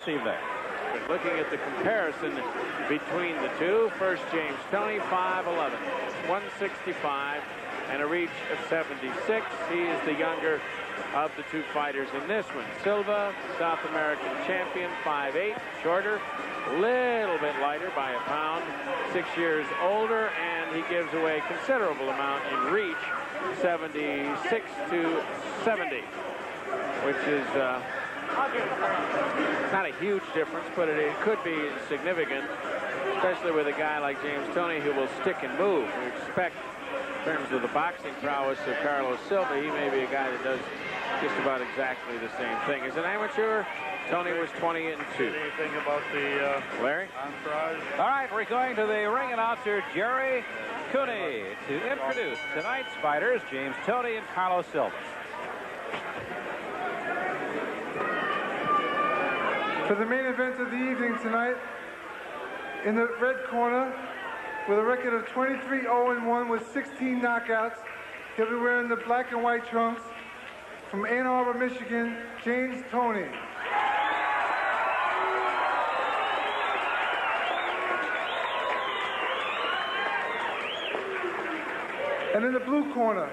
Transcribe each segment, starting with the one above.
evening. Looking at the comparison between the two, first James Toney, 5'11", 165, and a reach of 76. He is the younger of the two fighters in this one. Silva, South American champion, 5'8", shorter, little bit lighter by a pound, 6 years older, and he gives away a considerable amount in reach, 76 to 70, which is not a huge difference, but it could be significant, especially with a guy like James Toney who will stick and move. We expect, in terms of the boxing prowess of Carlos Silva, he may be a guy that does just about exactly the same thing. As an amateur, Toney was 20-2. Anything about the Larry? entourage? All right, we're going to the ring announcer, Jerry Cooney, to introduce tonight's fighters, James Toney and Carlos Silva. For the main event of the evening tonight, in the red corner, with a record of 23-0-1 with 16 knockouts, he'll be wearing the black and white trunks. From Ann Arbor, Michigan, James Toney. And in the blue corner,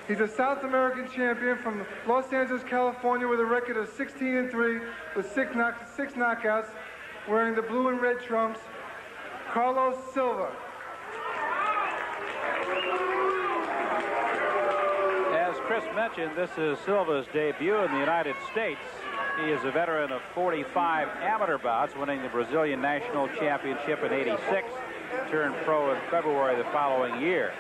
he's a South American champion from Los Angeles, California, with a record of 16-3 with six knockouts, wearing the blue and red trunks, Carlos Silva. As Chris mentioned, this is Silva's debut in the United States. He is a veteran of 45 amateur bouts, winning the Brazilian National Championship in '86, turned pro in February the following year.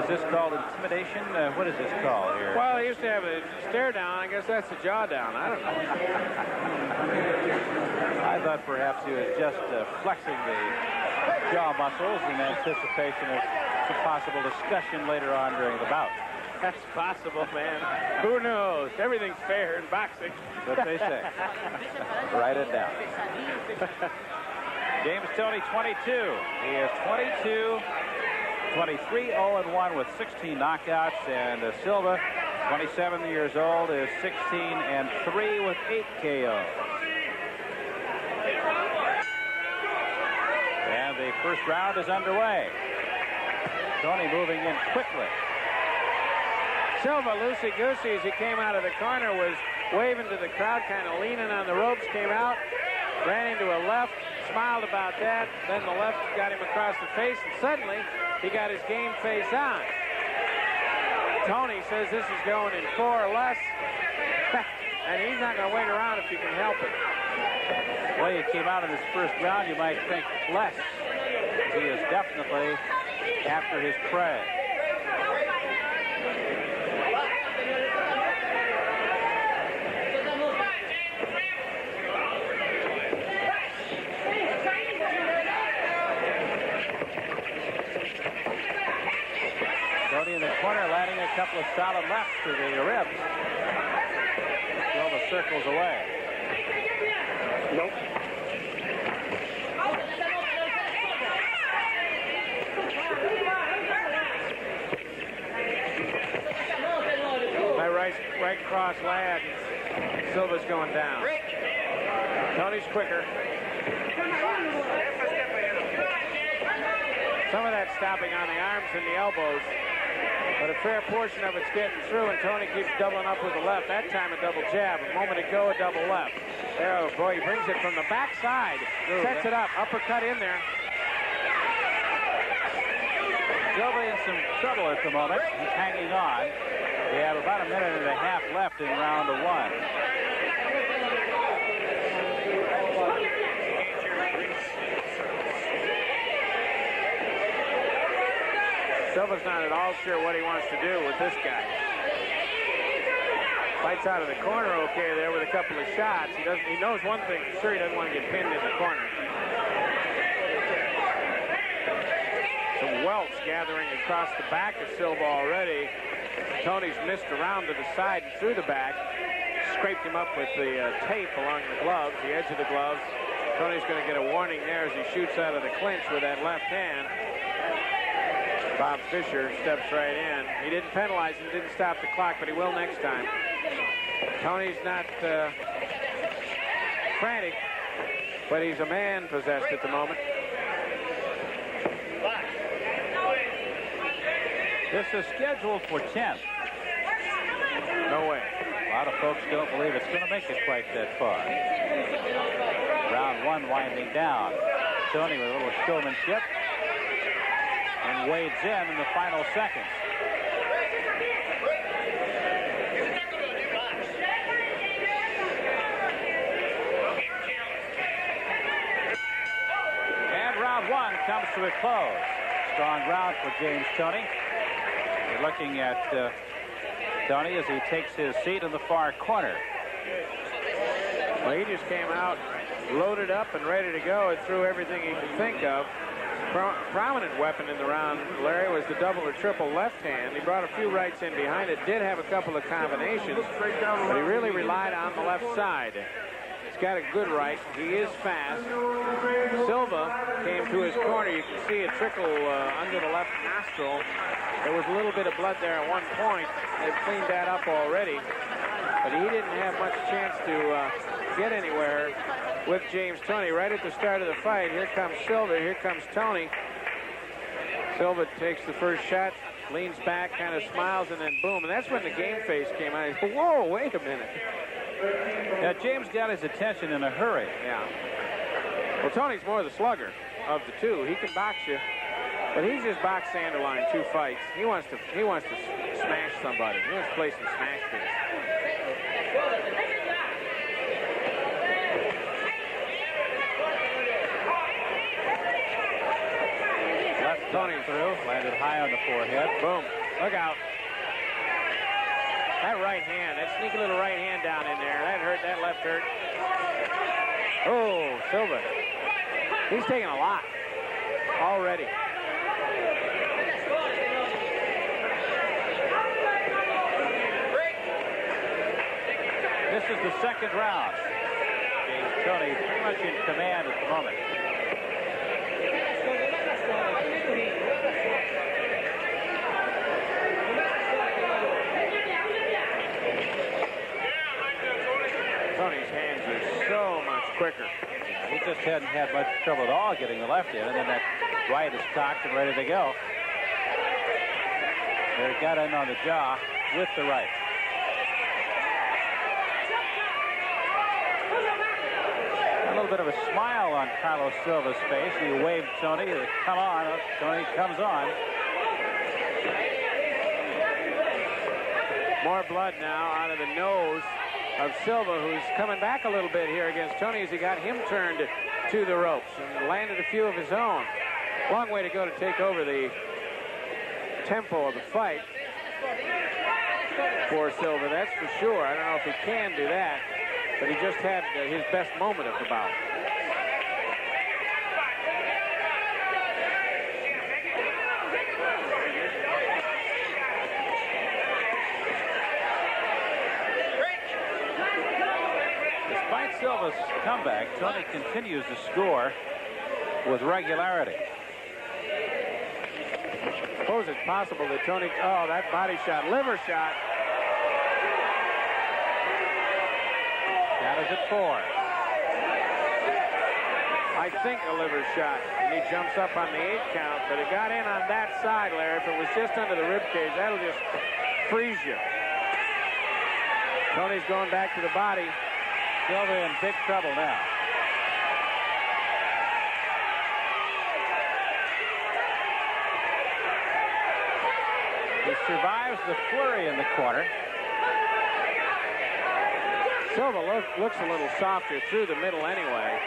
Is this called intimidation? What is this called here? Well, he used to have a stare down. I guess that's a jaw down. I don't know. I thought perhaps he was just flexing the jaw muscles in anticipation of some possible discussion later on during the bout. That's possible, man. Who knows? Everything's fair in boxing. That's what they say. Write it down. James Toney, 22. He is 22, 23-0-1 with 16 knockouts, and Silva, 27 years old, is 16-3 with 8 KOs. And the first round is underway. Toney moving in quickly. Silva, loosey-goosey, as he came out of the corner, was waving to the crowd, kind of leaning on the ropes, came out, ran into a left, smiled about that, then the left got him across the face, and suddenly he got his game face on. Toney says this is going in 4 or less, and he's not going to wait around if he can help it. The way he came out in his first round, you might think less. He is definitely after his prey. Toney in the corner, landing a couple of solid lefts to the ribs. Silva circles away. Nope. My right cross lad. Silva's going down. Toney's quicker. Some of that stopping on the arms and the elbows, but a fair portion of it's getting through, and Toney keeps doubling up with the left. That time a double jab. A moment ago, a double left. There, oh boy, he brings it from the backside. Sets it up. Uppercut in there. Silva in some trouble at the moment. He's hanging on. We have about a minute and a half left in round 1. Silva's not at all sure what he wants to do with this guy. Fights out of the corner okay there with a couple of shots. He knows one thing for sure, he doesn't want to get pinned in the corner. Some welts gathering across the back of Silva already. Toney's missed around to the side and through the back. Scraped him up with the tape along the gloves, the edge of the gloves. Toney's going to get a warning there as he shoots out of the clinch with that left hand. Bob Fisher steps right in. He didn't penalize him, didn't stop the clock, but he will next time. Toney's not frantic, but he's a man possessed at the moment. This is scheduled for 10. No way. A lot of folks don't believe it's going to make it quite that far. Round 1 winding down. Toney with a little showmanship and wades in the final seconds. And round 1 comes to a close. Strong round for James Toney. We're looking at Toney as he takes his seat in the far corner. Well, he just came out loaded up and ready to go and threw everything he could think of. Prominent weapon in the round, Larry, was the double or triple left hand. He brought a few rights in behind it, did have a couple of combinations, but he really relied on the left side. He's got a good right. He is fast. Silva came to his corner. You can see a trickle under the left nostril. There was a little bit of blood there at one point. They've cleaned that up already, but he didn't have much chance to get anywhere with James Toney. Right at the start of the fight, here comes Silva, here comes Toney. Silva takes the first shot, leans back, kind of smiles, and then boom. And that's when the game face came out. He said, whoa, wait a minute. Now, James got his attention in a hurry. Yeah. Well, Toney's more the slugger of the two. He can box you, but he's just boxed Sanderline 2 fights. He wants to smash somebody. He wants to play some smash fist. Toney through, landed high on the forehead. Boom. Look out. That right hand, that sneaky little right hand down in there, that hurt, that left hurt. Oh, Silva. He's taking a lot already. This is the second round. James Toney pretty much in command at the moment. Toney's hands are so much quicker. He just hadn't had much trouble at all getting the left in, and then that right is cocked and ready to go. There, he got in on the jaw with the right. A little bit of a smile on Carlos Silva's face. He waved Toney to come on. Toney comes on. More blood now out of the nose of Silva, who's coming back a little bit here against Toney as he got him turned to the ropes and landed a few of his own. Long way to go to take over the tempo of the fight for Silva, that's for sure. I don't know if he can do that, but he just had his best moment of the bout. Silva's comeback, Toney continues to score with regularity. Suppose it's possible that Toney, oh, that body shot, liver shot. That is at 4. I think a liver shot. And he jumps up on the 8 count, but it got in on that side, Larry. If it was just under the rib cage, that'll just freeze you. Toney's going back to the body. Silva in big trouble now. He survives the flurry in the corner. Silva looks a little softer through the middle anyway.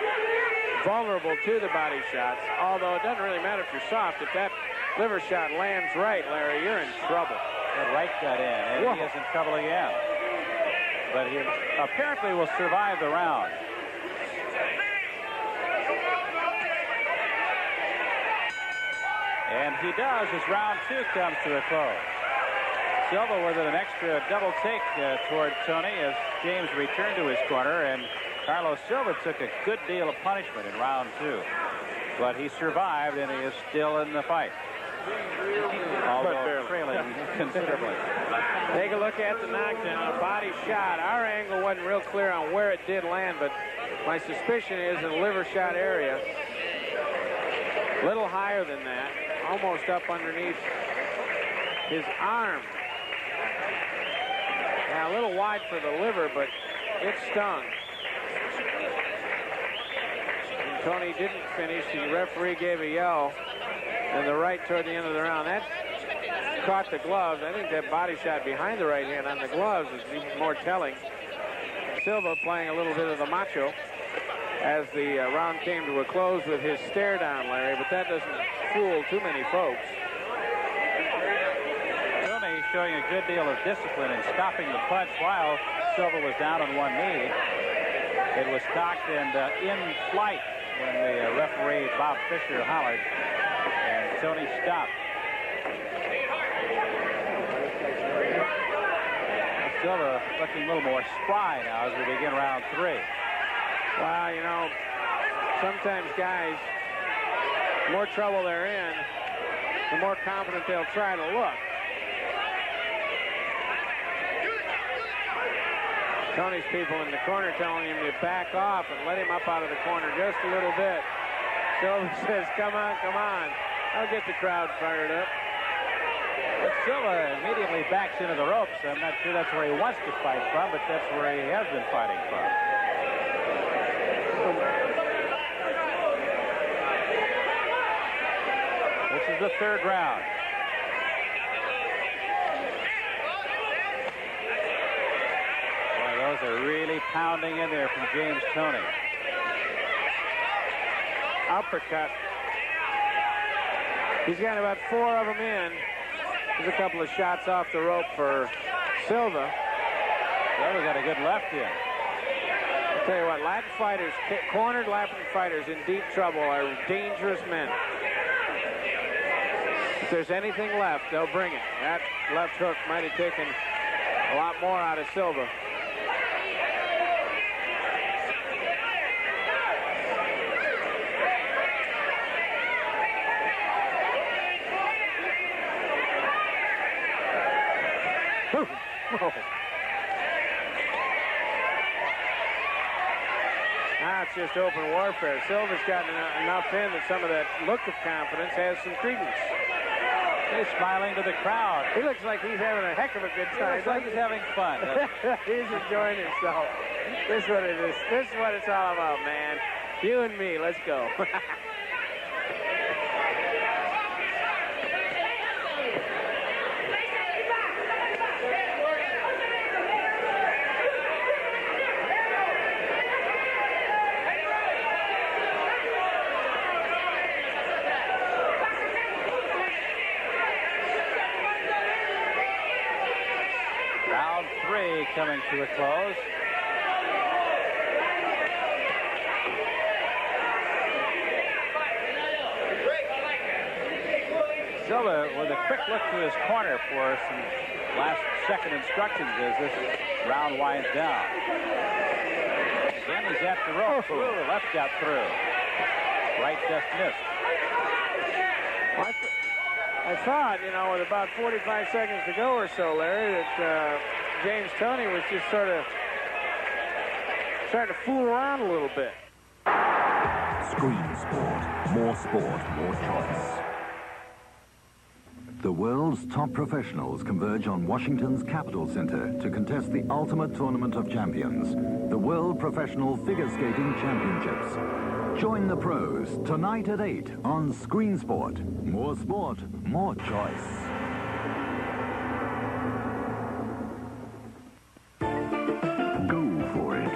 Vulnerable to the body shots, although it doesn't really matter if you're soft. If that liver shot lands right, Larry, you're in trouble. That right got in, and he is in trouble again. But he apparently will survive the round. And he does as round 2 comes to a close. Silva with an extra double take toward Toney as James returned to his corner, and Carlos Silva took a good deal of punishment in round 2. But he survived, and he is still in the fight. although trailing considerably. Take a look at the knockdown. A body shot. Our angle wasn't real clear on where it did land, but my suspicion is in the liver shot area. A little higher than that. Almost up underneath his arm. Now, a little wide for the liver, but it stung. And Toney didn't finish. The referee gave a yell and the right toward the end of the round. That caught the gloves. I think that body shot behind the right hand on the gloves is even more telling. Silva playing a little bit of the macho as the round came to a close with his stare down, Larry, but that doesn't fool too many folks. Toney showing a good deal of discipline in stopping the punch while Silva was down on one knee. It was cocked and in flight when the referee, Bob Fisher, hollered, and Toney stopped. Silva looking a little more spry now as we begin round 3. Well, you know, sometimes guys, the more trouble they're in, the more confident they'll try to look. Toney's people in the corner telling him to back off and let him up out of the corner just a little bit. Silva says, come on, come on. I'll get the crowd fired up. But Silva immediately backs into the ropes. I'm not sure that's where he wants to fight from, but that's where he has been fighting from. This is the third round. Boy, those are really pounding in there from James Toney. Uppercut. He's got about 4 of them in. There's a couple of shots off the rope for Silva. Silva got a good left in. I'll tell you what, Latin fighters, cornered Latin fighters in deep trouble are dangerous men. If there's anything left, they'll bring it. That left hook might have taken a lot more out of Silva. Now it's just open warfare. Silva's gotten enough in that some of that look of confidence has some credence. He's smiling to the crowd. He looks like he's having a heck of a good time. Looks like he's having fun. He's enjoying himself. This is what it is. This is what it's all about, man. You and me, let's go. Round 3 coming to a close. Silva with a quick look to his corner for some last-second instructions as this round winds down. Again, he's at the rope. Ooh, the left got through. Right just missed. I thought, you know, with about 45 seconds to go or so, Larry, that James Toney was just sort of starting to fool around a little bit. Screen Sport. More sport, more choice. The world's top professionals converge on Washington's Capitol Center to contest the ultimate tournament of champions, the World Professional Figure Skating Championships. Join the pros tonight at 8 on Screen Sport. More sport, more choice. Go for it.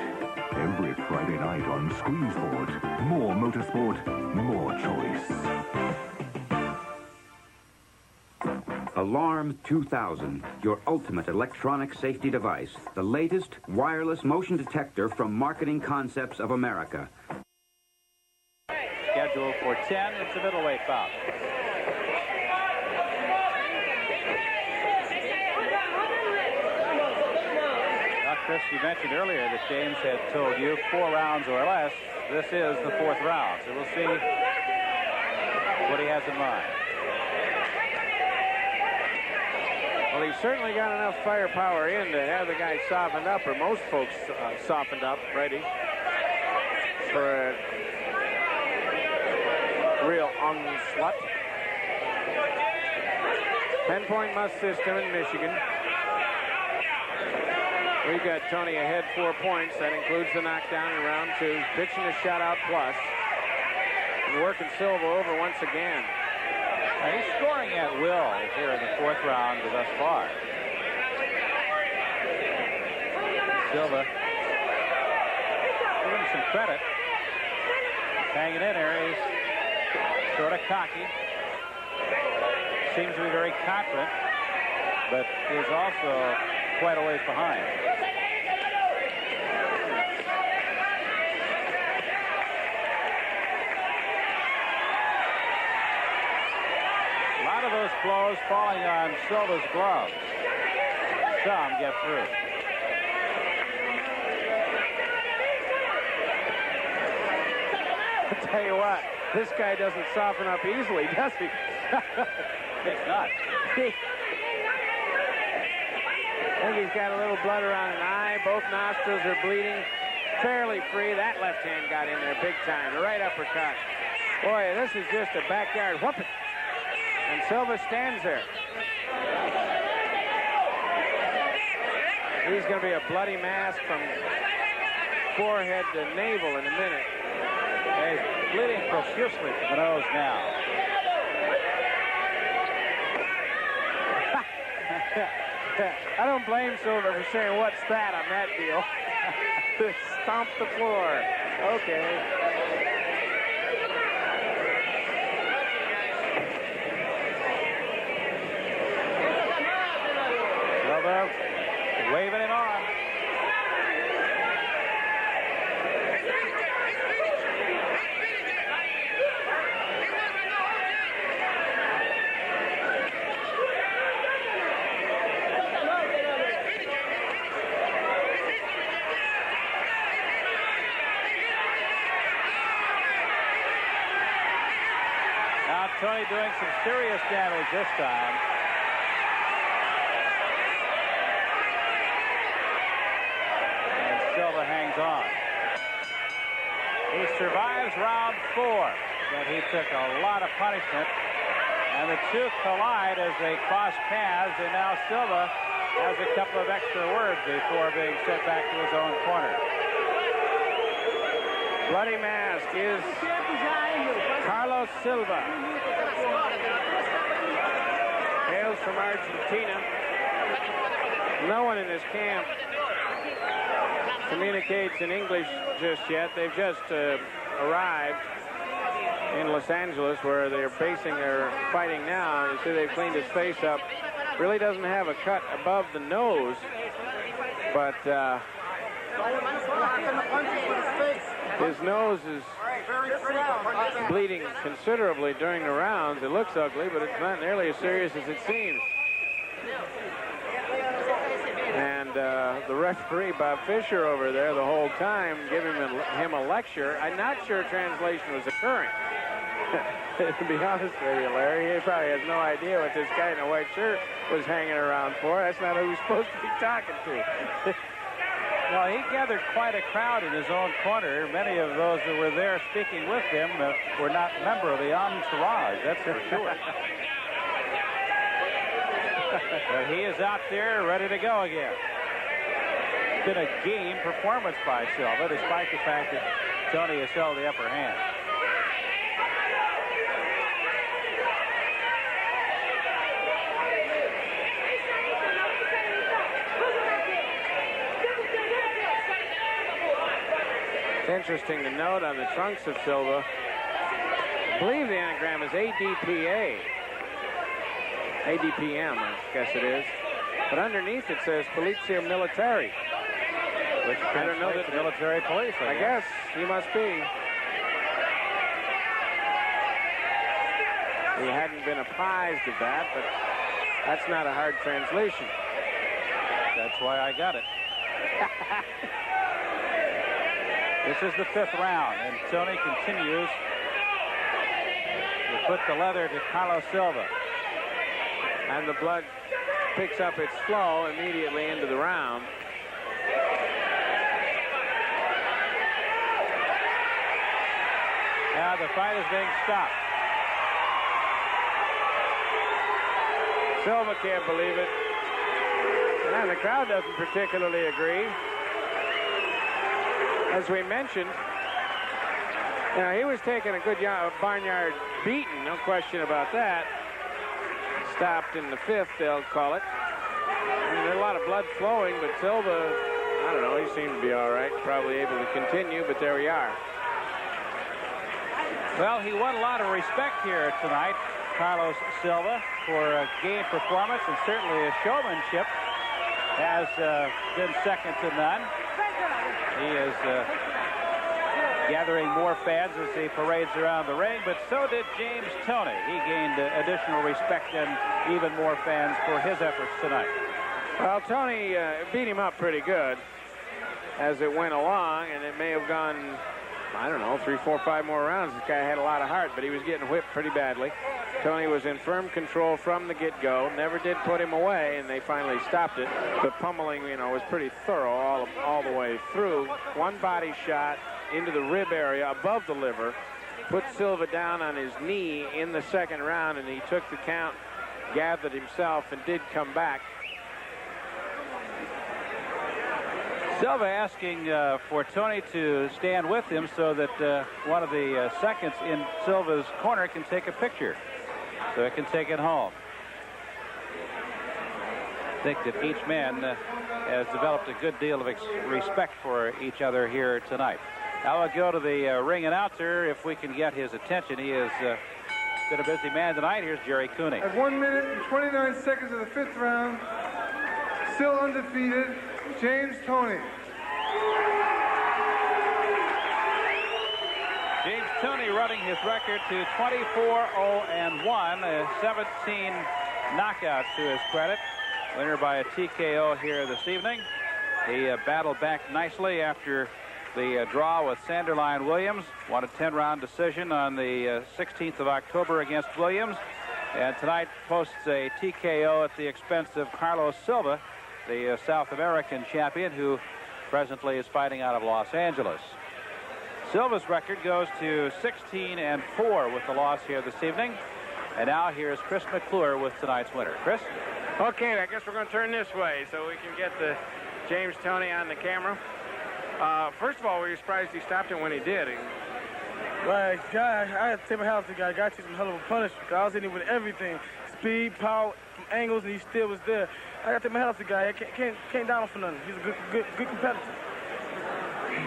Every Friday night on Screen Sport. More motorsport, more choice. Alarm 2000, your ultimate electronic safety device. The latest wireless motion detector from Marketing Concepts of America. Scheduled for 10. It's a middleweight bout. Now, Chris, you mentioned earlier that James had told you 4 rounds or less. This is the 4th round, so we'll see what he has in mind. Well, he's certainly got enough firepower in to have the guy softened up, or most folks softened up, ready for a real onslaught. 10-point must system in Michigan. We've got Toney ahead 4 points. That includes the knockdown in round 2. Pitching a shutout plus. And working Silva over once again. He's scoring at will here in the 4th round thus far. Silva giving him some credit. Hanging in there. He's sort of cocky. Seems to be very confident, but is also quite a ways behind. A lot of those blows falling on Silva's gloves. Some get through. I'll tell you what, this guy doesn't soften up easily, does he? It's not. I think he's got a little blood around an eye. Both nostrils are bleeding. Fairly free. That left hand got in there big time. The right uppercut. Boy, this is just a backyard whooping. And Silva stands there. He's going to be a bloody mass from forehead to navel in a minute. He's bleeding profusely from the nose now. I don't blame Silva for saying, what's that on that deal? Stomp the floor. Okay. Silva waving it on. Toney doing some serious damage this time. And Silva hangs on. He survives round 4, but he took a lot of punishment. And the two collide as they cross paths, and now Silva has a couple of extra words before being sent back to his own corner. Bloody mask is Carlos Silva. Hails from Argentina. No one in this camp communicates in English just yet. They've just arrived in Los Angeles, where they're basing their fighting now. You see they've cleaned his face up. Really doesn't have a cut above the nose, but his nose is bleeding considerably during the rounds. It looks ugly, but it's not nearly as serious as it seems. And the referee, Bob Fisher, over there the whole time giving him a lecture. I'm not sure translation was occurring. To be honest with you, Larry, he probably has no idea what this guy in a white shirt was hanging around for. That's not who he's supposed to be talking to. Well, he gathered quite a crowd in his own corner. Many of those that were there speaking with him were not member of the entourage, that's for sure. But he is out there ready to go again. It's been a game performance by Silva, despite the fact that Toney has held the upper hand. Interesting to note on the trunks of Silva, I believe the anagram is ADPA. ADPM, I guess it is. But underneath it says Polizia Militare. Which I don't know that military police, I guess he must be. He hadn't been apprised of that, but that's not a hard translation. That's why I got it. This is the 5th round, and Toney continues to put the leather to Carlos Silva. And the blood picks up its flow immediately into the round. Now the fight is being stopped. Silva can't believe it. And the crowd doesn't particularly agree. As we mentioned, he was taking a good barnyard beating, no question about that. Stopped in the 5th, they'll call it. I mean, there's a lot of blood flowing, but Silva, I don't know, he seemed to be all right, probably able to continue, but there we are. Well, he won a lot of respect here tonight, Carlos Silva, for a game performance, and certainly his showmanship has been second to none. He is gathering more fans as he parades around the ring, but so did James Toney. He gained additional respect and even more fans for his efforts tonight. Well, Toney beat him up pretty good as it went along, and it may have gone, I don't know, 3, 4, 5 more rounds. This guy had a lot of heart, but he was getting whipped pretty badly. Toney was in firm control from the get-go, never did put him away, and they finally stopped it. The pummeling, was pretty thorough all the way through. One body shot into the rib area above the liver, put Silva down on his knee in the second round, and he took the count, gathered himself, and did come back. Silva asking for Toney to stand with him so that one of the seconds in Silva's corner can take a picture so it can take it home. I think that each man has developed a good deal of respect for each other here tonight. Now we'll go to the ring announcer if we can get his attention. He has been a busy man tonight. Here's Jerry Cooney. At 1 minute and 29 seconds of the 5th round, still undefeated, James Toney. James Toney running his record to 24-0-1, 17 knockouts to his credit. Winner by a TKO here this evening. He battled back nicely after the draw with Sanderline Williams. Won a 10-round decision on the 16th of October against Williams. And tonight posts a TKO at the expense of Carlos Silva, the South American champion, who presently is fighting out of Los Angeles. Silva's record goes to 16-4 with the loss here this evening. And now here's Chris McClure with tonight's winner. Chris? Okay, I guess we're going to turn this way so we can get the James Toney on the camera. First of all, were you surprised he stopped him when he did? Well, guy, I had to take my hat off to the guy. Got you some hell of a punishment. I was hitting him with everything. Speed, power, from angles, and he still was there. I got to take my hat off to the guy. I can't down him for nothing. He's a good competitor.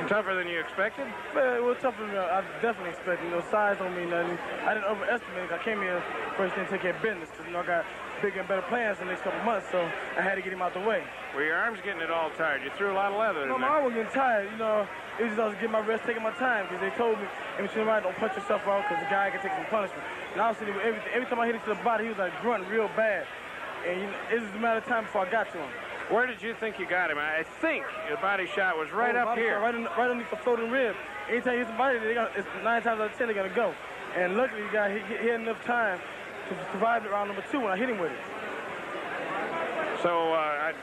Tougher than you expected? Well, it was tougher than I definitely expected. Size don't mean nothing. I didn't overestimate it. I came here first and take care of business because, I got bigger and better plans in the next couple months, so I had to get him out the way. Well, your arm's getting it all tired. You threw a lot of leather. No, my arm was getting tired. It was just I was getting my rest, taking my time, because they told me, in between the right, don't punch yourself out because the guy can take some punishment. And I was sitting with everything. Every time I hit him to the body, he was like grunting real bad. And it was just a matter of time before I got to him. Where did you think you got him? I think your body shot was right up here. Right underneath the floating rib. Anytime you hit somebody, it's 9 times out of 10 they're going to go. And luckily, he had enough time to survive round number 2 when I hit him with it. So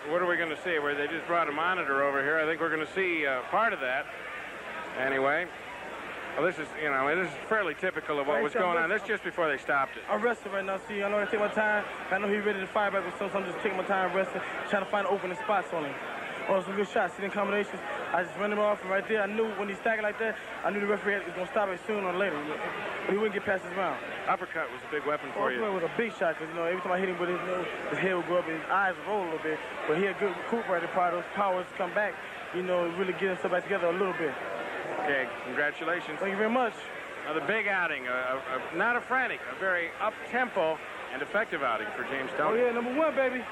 what are we going to see? Where they just brought a monitor over here. I think we're going to see part of that. Anyway, well, this is fairly typical of what was going on. That's just before they stopped it. I'm resting right now. See, I know I take my time. I know he's ready to fire back with so I'm just taking my time resting, trying to find opening spots on him. Oh, some good shots. See the combinations. I just run him off, and right there, I knew when he staggered like that, I knew the referee was going to stop it sooner or later. But he wouldn't get past his round. Uppercut was a big weapon for you. It was a big shot because, every time I hit him with his head would go up and his eyes would roll a little bit. But he had good recuperating power. Those powers come back, really get himself back together a little bit. Okay, congratulations. Thank you very much. Another big outing, not a frantic, a very up-tempo and effective outing for James Toney. Oh, yeah, number 1, baby.